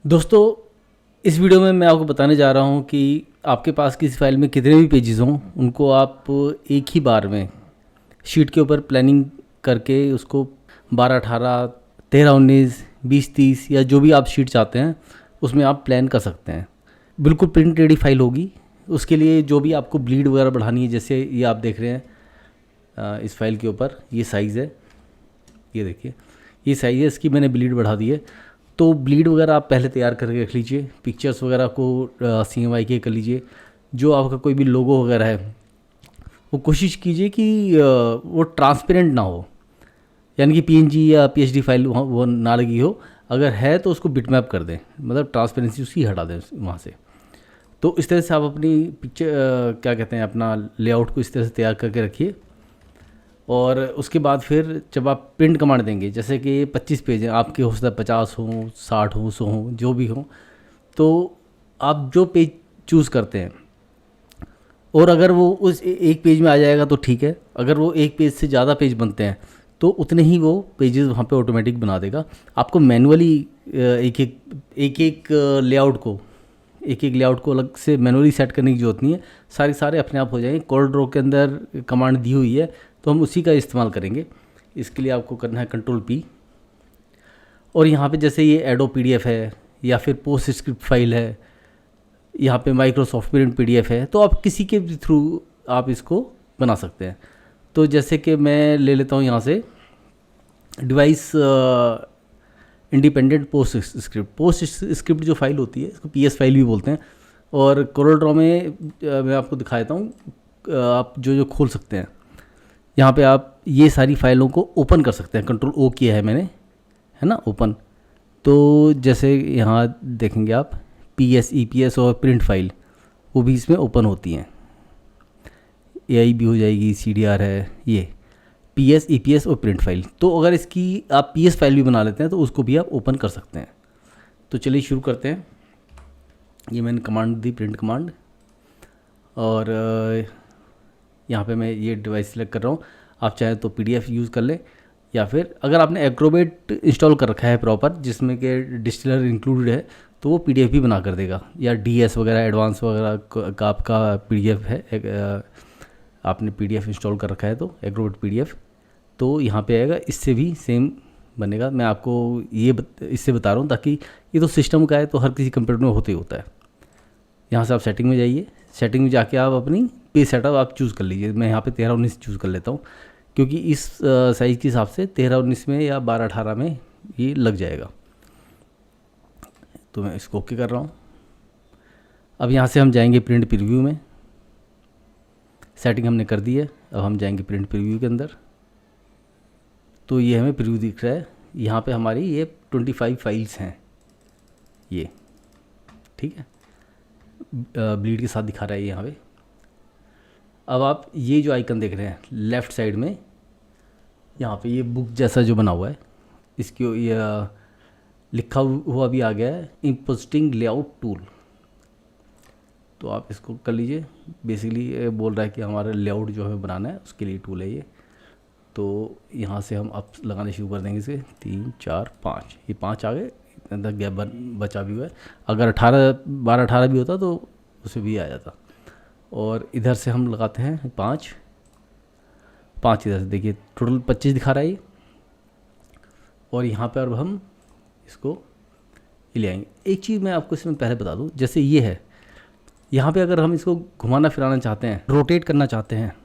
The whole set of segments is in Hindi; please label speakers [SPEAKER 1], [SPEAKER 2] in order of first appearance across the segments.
[SPEAKER 1] दोस्तों, इस वीडियो में मैं आपको बताने जा रहा हूं कि आपके पास किसी फाइल में कितने भी पेजेस हों, उनको आप एक ही बार में शीट के ऊपर प्लानिंग करके उसको 12, 18, 13, 19, 20, 30 या जो भी आप शीट चाहते हैं उसमें आप प्लान कर सकते हैं। बिल्कुल प्रिंट रेडी फाइल होगी। उसके लिए जो भी आपको ब्लीड वगैरह बढ़ानी है, जैसे ये आप देख रहे हैं इस फाइल के ऊपर ये साइज़ है, ये देखिए ये साइज़ है, इसकी मैंने ब्लीड बढ़ा दी है। तो ब्लीड वगैरह आप पहले तैयार करके रख लीजिए। पिक्चर्स वगैरह को CMYK के कर लीजिए। जो आपका कोई भी लोगो वगैरह है वो कोशिश कीजिए कि वो ट्रांसपेरेंट ना हो, यानी कि PNG या PSD फाइल वो ना लगी हो। अगर है तो उसको बिटमैप कर दें, मतलब ट्रांसपेरेंसी उसकी हटा दें वहाँ से। तो इस तरह से आप अपनी पिक्चर क्या कहते हैं, अपना लेआउट को इस तरह से तैयार करके रखिए। और उसके बाद फिर जब आप प्रिंट कमांड देंगे, जैसे कि 25 पेज हैं आपके, हो सकता है 50 हों, 60 हों, 100 हों, जो भी हों, तो आप जो पेज चूज़ करते हैं, और अगर वो उस एक पेज में आ जाएगा तो ठीक है। अगर वो एक पेज से ज़्यादा पेज बनते हैं तो उतने ही वो पेजेस वहाँ पे ऑटोमेटिक बना देगा। आपको मैनुअली एक एक लेआउट को अलग से मैनुअली सेट करने की जरूरत नहीं है। सारे अपने आप हो जाएंगे। कोड ड्रॉ के अंदर कमांड दी हुई है, तो हम उसी का इस्तेमाल करेंगे। इसके लिए आपको करना है Ctrl+P। और यहाँ पे जैसे ये एडो PDF है या फिर पोस्ट स्क्रिप्ट फाइल है, यहाँ पे माइक्रोसॉफ्ट प्रिंट PDF है, तो आप किसी के भी थ्रू आप इसको बना सकते हैं। तो जैसे कि मैं ले लेता हूँ यहाँ से डिवाइस इंडिपेंडेंट पोस्ट स्क्रिप्ट जो फाइल होती है, इसको PS फाइल भी बोलते हैं। और कोरल ड्रॉ में मैं आपको दिखा देता हूँ, आप जो जो खोल सकते हैं। यहाँ पे आप ये सारी फाइलों को ओपन कर सकते हैं। Ctrl+O किया है मैंने, है ना, ओपन। तो जैसे यहाँ देखेंगे आप PS, EPS और प्रिंट फाइल, वो भी इसमें ओपन होती हैं। AI भी हो जाएगी, CDR है, ये PS, EPS और प्रिंट फाइल। तो अगर इसकी आप PS फाइल भी बना लेते हैं तो उसको भी आप ओपन कर सकते हैं। तो चलिए शुरू करते हैं। ये मैंने कमांड दी, प्रिंट कमांड, और यहाँ पे मैं ये डिवाइस सेलेक्ट कर रहा हूँ। आप चाहें तो PDF यूज़ कर लें, या फिर अगर आपने एक्रोबेट इंस्टॉल कर रखा है प्रॉपर, जिसमें कि डिस्टिलर इंक्लूडेड है, तो वो PDF भी बना कर देगा। या DS वगैरह एडवांस वगैरह का आपका PDF है, आपने PDF इंस्टॉल कर रखा है तो एक्रोबेट PDF, तो यहाँ पे आएगा। इससे भी सेम बनेगा। मैं आपको इससे बता रहा हूँ ताकि ये तो सिस्टम का है, तो हर किसी कंप्यूटर में होते ही होता है। यहाँ से आप सेटिंग में जाइए। सेटिंग में जाके आप अपनी पेज सेटअप आप चूज़ कर लीजिए। मैं यहाँ पे 13, 19 चूज़ कर लेता हूँ, क्योंकि इस साइज़ के हिसाब से 13, 19 में या 12, 18 में ये लग जाएगा। तो मैं इसको ओके कर रहा हूँ। अब यहाँ से हम जाएंगे प्रिंट प्रीव्यू में। सेटिंग हमने कर दी है। अब हम जाएंगे प्रिंट प्रीव्यू के अंदर। तो ये हमें प्रीव्यू दिख रहा है। यहाँ पे हमारी ये 25 फाइल्स हैं, ये ठीक है, ब्लीड के साथ दिखा रहा है यहाँ पे। अब आप ये जो आइकन देख रहे हैं लेफ़्ट साइड में, यहाँ पे ये बुक जैसा जो बना हुआ है, इसकी ये लिखा हुआ भी आ गया है, इंपोस्टिंग लेआउट टूल। तो आप इसको कर लीजिए। बेसिकली ये बोल रहा है कि हमारा लेआउट जो है बनाना है, उसके लिए टूल है ये। तो यहाँ से हम अब लगाने शुरू कर देंगे इसे। 3, 4, 5, ये 5 आ गए। अंदर गैप बचा भी हुआ है। अगर 12, 18 भी होता तो उसे भी आ जाता। और इधर से हम लगाते हैं 5 इधर से देखिए टोटल 25 दिखा रहा है ये। और यहाँ पर अब हम इसको ले आएंगे। एक चीज़ मैं आपको इसमें पहले बता दूँ, जैसे ये है, यहाँ पे अगर हम इसको घुमाना फिराना चाहते हैं, रोटेट करना चाहते हैं,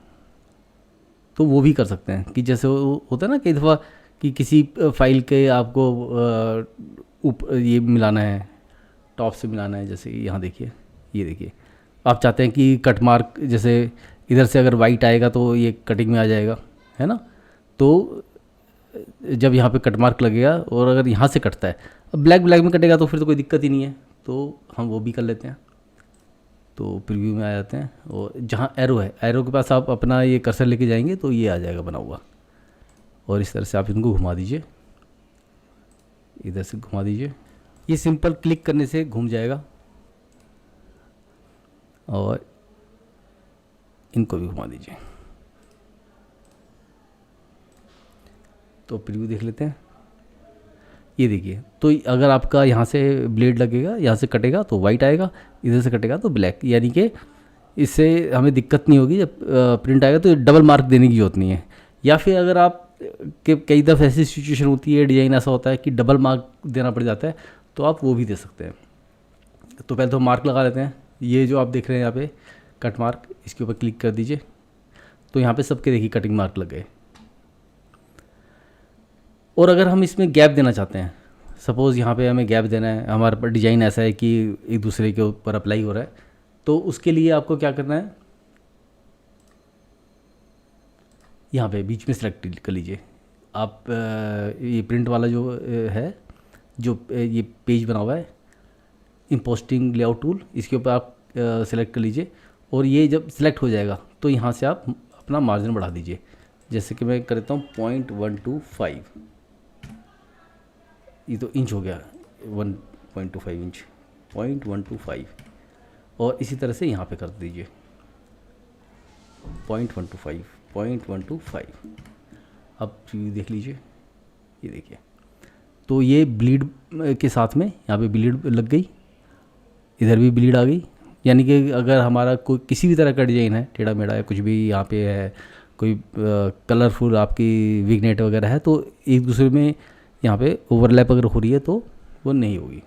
[SPEAKER 1] तो वो भी कर सकते हैं। कि जैसे होता है ना कई दफ़ा कि किसी फाइल के आपको ये मिलाना है, टॉप से मिलाना है। जैसे यहाँ देखिए, ये देखिए, आप चाहते हैं कि कट मार्क, जैसे इधर से अगर वाइट आएगा तो ये कटिंग में आ जाएगा, है ना। तो जब यहाँ पे कट मार्क लगेगा, और अगर यहाँ से कटता है, अब ब्लैक में कटेगा तो फिर तो कोई दिक्कत ही नहीं है। तो हम वो भी कर लेते हैं। तो प्रीव्यू में आ जाते हैं, और जहाँ एरो है, एरो के पास आप अपना ये कर्सर लेके जाएंगे तो ये आ जाएगा बना हुआ। और इस तरह से आप इनको घुमा दीजिए, इधर से घुमा दीजिए। ये सिंपल क्लिक करने से घूम जाएगा। और इनको भी घुमा दीजिए। तो प्रीव्यू देख लेते हैं। ये देखिए, तो अगर आपका यहाँ से ब्लेड लगेगा, यहाँ से कटेगा तो वाइट आएगा, इधर से कटेगा तो ब्लैक, यानी कि इससे हमें दिक्कत नहीं होगी। जब प्रिंट आएगा तो डबल मार्क देने की जरूरत नहीं है। या फिर अगर आप के कई दफ़ा ऐसी सिचुएशन होती है, डिज़ाइन ऐसा होता है कि डबल मार्क देना पड़ जाता है, तो आप वो भी दे सकते हैं। तो पहले तो मार्क लगा लेते हैं। ये जो आप देख रहे हैं यहाँ पे कट मार्क, इसके ऊपर क्लिक कर दीजिए, तो यहाँ पे सबके देखिए कटिंग मार्क लग गए। और अगर हम इसमें गैप देना चाहते हैं, सपोज़ यहाँ पे हमें गैप देना है, हमारे पर डिज़ाइन ऐसा है कि एक दूसरे के ऊपर अप्लाई हो रहा है, तो उसके लिए आपको क्या करना है, यहाँ पे बीच में सेलेक्ट कर लीजिए आप। ये प्रिंट वाला जो है, जो ये पेज बना हुआ है इम्पोस्टिंग लेआउट टूल, इसके ऊपर आप सेलेक्ट कर लीजिए। और ये जब सिलेक्ट हो जाएगा तो यहाँ से आप अपना मार्जिन बढ़ा दीजिए। जैसे कि मैं करता हूँ 0.125, ये तो इंच हो गया, 1.25 इंच, 0.125। और इसी तरह से यहाँ पे कर दीजिए 0.125। अब देख लीजिए, ये देखिए, तो ये ब्लीड के साथ में यहाँ पे ब्लीड लग गई, इधर भी ब्लीड आ गई। यानी कि अगर हमारा कोई किसी भी तरह का डिज़ाइन है, टेढ़ा मेढ़ा है, कुछ भी यहाँ पे है, कोई कलरफुल आपकी विग्नेट वगैरह है, तो एक दूसरे में यहाँ पे ओवरलैप अगर हो रही है तो वो नहीं होगी,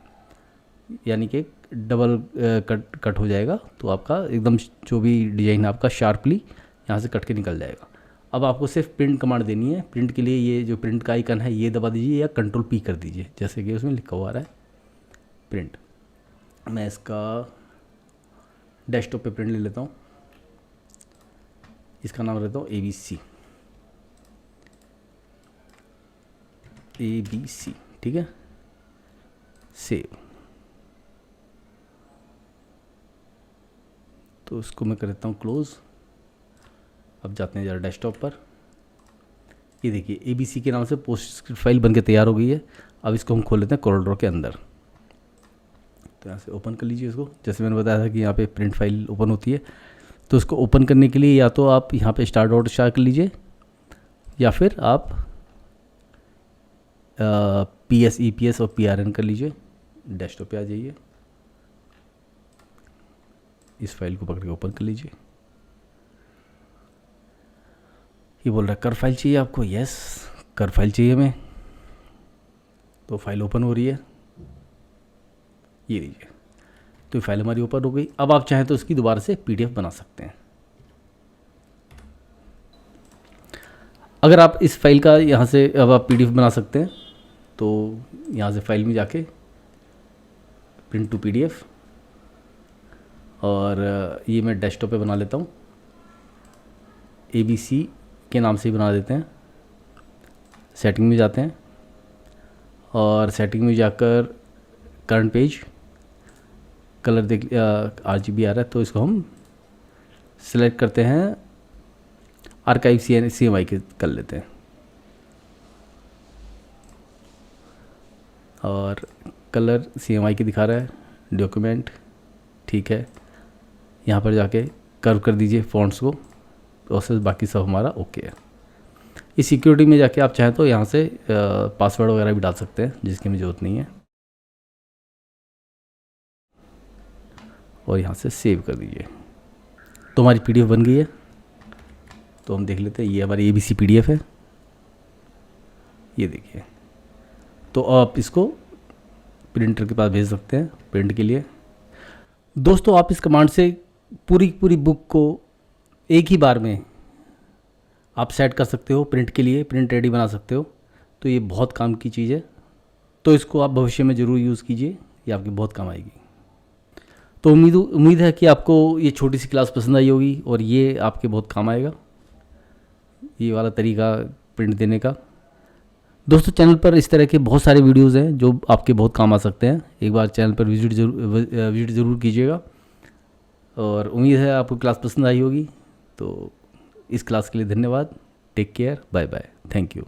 [SPEAKER 1] यानी कि डबल कट हो जाएगा। तो आपका एकदम जो भी डिज़ाइन है आपका शार्पली यहाँ से कट के निकल जाएगा। अब आपको सिर्फ प्रिंट कमांड देनी है। प्रिंट के लिए ये जो प्रिंट का आइकन है ये दबा दीजिए या कंट्रोल पी कर दीजिए, जैसे कि उसमें लिखा हुआ है प्रिंट। मैं इसका डेस्कटॉप पे प्रिंट ले लेता हूँ, इसका नाम रहता हूँ ABC, ठीक है। सेव, तो इसको मैं कर देता हूँ क्लोज़। अब जाते हैं ज़रा डेस्कटॉप पर। ये देखिए ABC के नाम से पोस्ट स्क्रिप्ट फाइल बनके तैयार हो गई है। अब इसको हम खोल लेते हैं कोरल ड्रॉ के अंदर। तो यहाँ से ओपन कर लीजिए इसको। जैसे मैंने बताया था कि यहाँ पे प्रिंट फाइल ओपन होती है, तो इसको ओपन करने के लिए या तो आप यहाँ पे स्टार्ट डॉट स्टार कर लीजिए, या फिर आप PS EPS और PRN कर लीजिए। डेस्कटॉप पे आ जाइए, इस फाइल को पकड़ के ओपन कर लीजिए। ये बोल रहा है कर फाइल चाहिए आपको, यस कर फाइल चाहिए हमें। तो फाइल ओपन हो रही है, ये लीजिए, तो फाइल हमारी ओपन हो गई। अब आप चाहें तो इसकी दोबारा से PDF बना सकते हैं। अगर आप इस फाइल का यहाँ से अब आप PDF बना सकते हैं, तो यहाँ से फाइल में जाके प्रिंट टू PDF, और ये मैं डेस्कटॉप पे बना लेता हूँ। ABC के नाम से ही बना देते हैं। सेटिंग में जाते हैं और सेटिंग में जाकर करंट पेज कलर देख RGB आ रहा है, तो इसको हम सिलेक्ट करते हैं, आर्काइव CMYK के कर लेते हैं। और कलर CMYK दिखा रहा है, डॉक्यूमेंट ठीक है। यहाँ पर जाके कर्व कर दीजिए फॉन्ट्स को, प्रोसेस बाकी सब हमारा ओके है। इस सिक्योरिटी में जाके आप चाहें तो यहाँ से पासवर्ड वगैरह भी डाल सकते हैं, जिसकी हमें ज़रूरत नहीं है। और यहाँ से सेव कर दीजिए। तो हमारी PDF बन गई है। तो हम देख लेते हैं, ये हमारी ABC PDF है, ये देखिए। तो आप इसको प्रिंटर के पास भेज सकते हैं प्रिंट के लिए। दोस्तों आप इस कमांड से पूरी बुक को एक ही बार में आप सेट कर सकते हो, प्रिंट के लिए प्रिंट रेडी बना सकते हो। तो ये बहुत काम की चीज़ है, तो इसको आप भविष्य में ज़रूर यूज़ कीजिए, ये आपकी बहुत काम आएगी। तो उम्मीद है कि आपको ये छोटी सी क्लास पसंद आई होगी और ये आपके बहुत काम आएगा, ये वाला तरीका प्रिंट देने का। दोस्तों चैनल पर इस तरह के बहुत सारे वीडियोज़ हैं जो आपके बहुत काम आ सकते हैं। एक बार चैनल पर विजिट ज़रूर कीजिएगा, और उम्मीद है आपको क्लास पसंद आई होगी। तो इस क्लास के लिए धन्यवाद। Take care, bye bye, thank you.